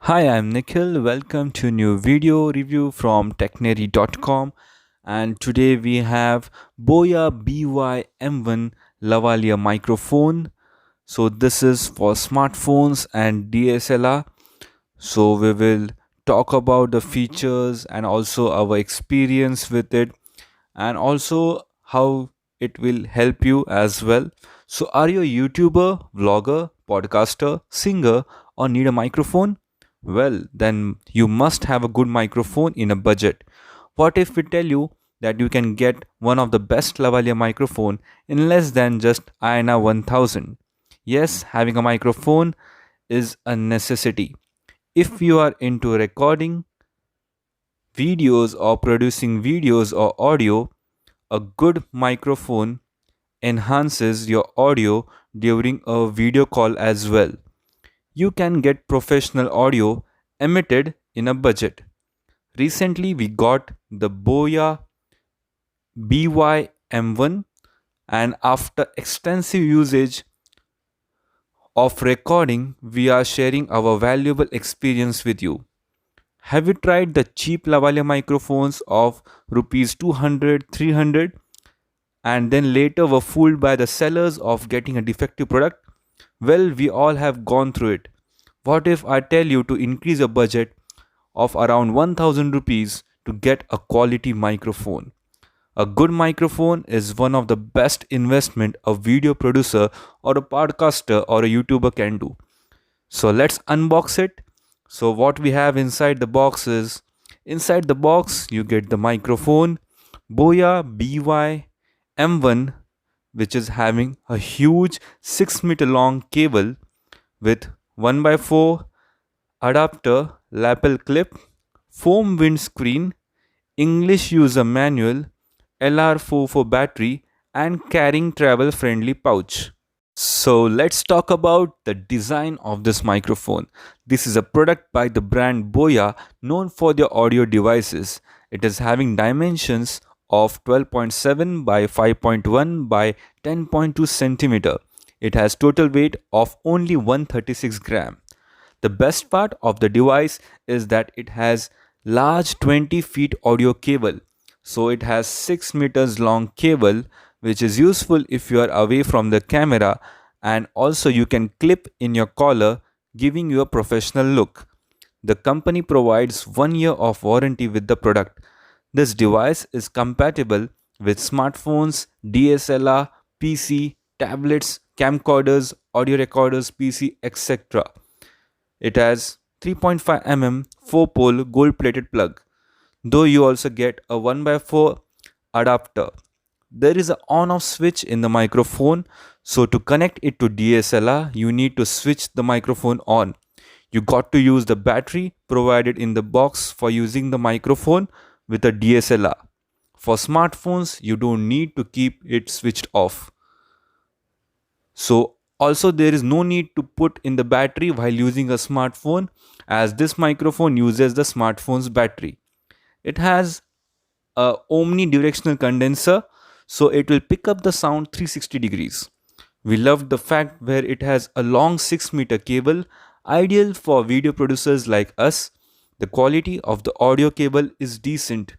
Hi, I'm Nikhil. Welcome to new video review from technary.com, and today we have Boya BY-M1 lavalier microphone. So this is for smartphones and DSLR. So we will talk about the features and also our experience with it, and also how it will help you as well. So are you a YouTuber, vlogger, podcaster, singer, or need a microphone? Well, then you must have a good microphone in a budget. What if we tell you that you can get one of the best lavalier microphone in less than just INR 1000? Yes, having a microphone is a necessity. If you are into recording videos or producing videos or audio, a good microphone enhances your audio during a video call as well. You can get professional audio emitted in a budget. Recently, we got the Boya BY-M1, and after extensive usage of recording, we are sharing our valuable experience with you. Have you tried the cheap lavalier microphones of rupees 200, 300, and then later were fooled by the sellers of getting a defective product? Well, we all have gone through it. What if I tell you to increase your budget of around 1000 rupees to get a quality microphone? A good microphone is one of the best investment a video producer or a podcaster or a YouTuber can do. So let's unbox it. So what we have inside the box is, inside the box you get the microphone Boya BY M1, which is having a huge 6-meter long cable with 1 by 4 adapter, lapel clip, foam windscreen, English user manual, LR44 battery, and carrying travel friendly pouch. So let's talk about the design of this microphone. This is a product by the brand Boya, known for their audio devices. It is having dimensions of 12.7 by 5.1 by 10.2 centimeter. It has total weight of only 136 gram. The best part of the device is that it has large 20 feet audio cable. So it has 6 meters long cable, which is useful if you are away from the camera, and also you can clip in your collar, giving you a professional look. The company provides 1 year of warranty with the product. This device is compatible with smartphones, DSLR, PC, tablets, camcorders, audio recorders, PC, etc. It has 3.5 mm 4-pole gold-plated plug, though you also get a 1 by 4 adapter. There is an on-off switch in the microphone, so to connect it to DSLR, you need to switch the microphone on. You got to use the battery provided in the box for using the microphone with a DSLR. For smartphones, you don't need to keep it switched off. So also there is no need to put in the battery while using a smartphone, as this microphone uses the smartphone's battery. It has a omnidirectional condenser, so it will pick up the sound 360 degrees. We loved the fact where it has a long 6-meter cable, ideal for video producers like us. The quality of the audio cable is decent,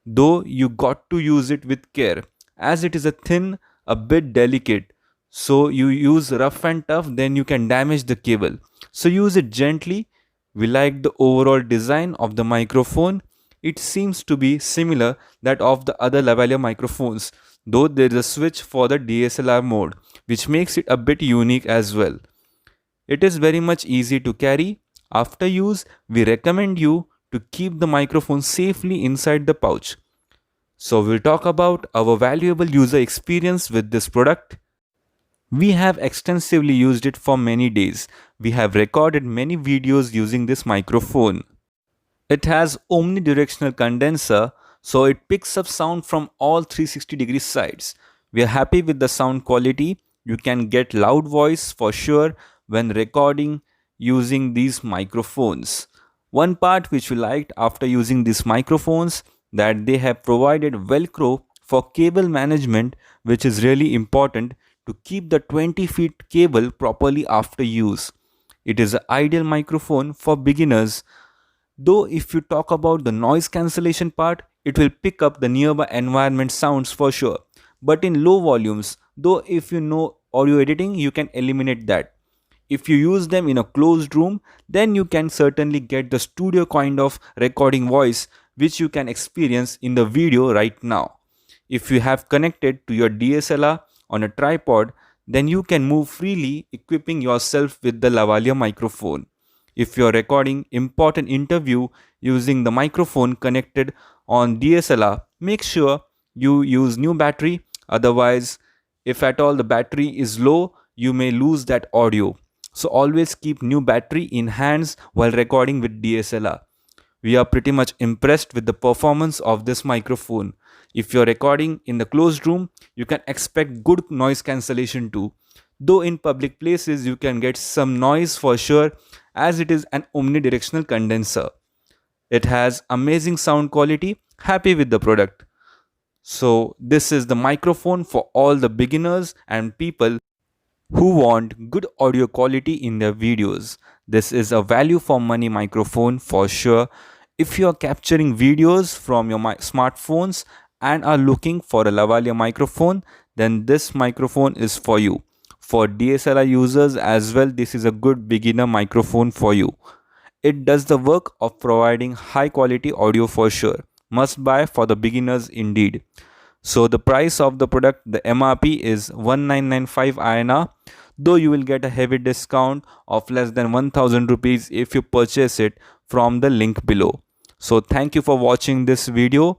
though you got to use it with care, as it is a thin, a bit delicate. So you use rough and tough, then you can damage the cable. So use it gently. We like the overall design of the microphone. It seems to be similar that of the other lavalier microphones, though there is a switch for the DSLR mode, which makes it a bit unique as well. It is very much easy to carry. After use, we recommend you to keep the microphone safely inside the pouch. So we'll talk about our valuable user experience with this product. We have extensively used it for many days. We have recorded many videos using this microphone. It has omnidirectional condenser, so it picks up sound from all 360 degree sides. We are happy with the sound quality. You can get loud voice for sure when recording using these microphones. One part which we liked after using these microphones, that they have provided velcro for cable management, which is really important to keep the 20 feet cable properly after use. It is an ideal microphone for beginners. Though if you talk about the noise cancellation part, it will pick up the nearby environment sounds for sure. But in low volumes, though if you know audio editing, you can eliminate that. If you use them in a closed room, then you can certainly get the studio kind of recording voice which you can experience in the video right now. If you have connected to your DSLR on a tripod, then you can move freely equipping yourself with the lavalier microphone. If you are recording important interview using the microphone connected on DSLR, make sure you use new battery. Otherwise, if at all the battery is low, you may lose that audio. So always keep new battery in hands while recording with DSLR. We are pretty much impressed with the performance of this microphone. If you're recording in the closed room, you can expect good noise cancellation too. Though in public places, you can get some noise for sure as it is an omnidirectional condenser. It has amazing sound quality. Happy with the product. So, this is the microphone for all the beginners and people who want good audio quality in their videos. This is a value for money microphone for sure. If you are capturing videos from your smartphones and are looking for a lavalier microphone, then this microphone is for you. For DSLR users as well, this is a good beginner microphone for you. It does the work of providing high quality audio for sure. Must buy for the beginners indeed. So the price of the product, the MRP is 1995 INR, though you will get a heavy discount of less than 1000 rupees if you purchase it from the link below. So thank you for watching this video.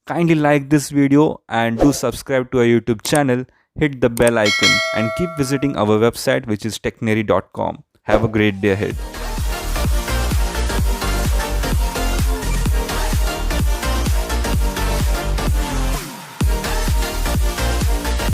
Kindly like this video and do subscribe to our YouTube channel. Hit the bell icon and keep visiting our website, which is technary.com. Have a great day ahead.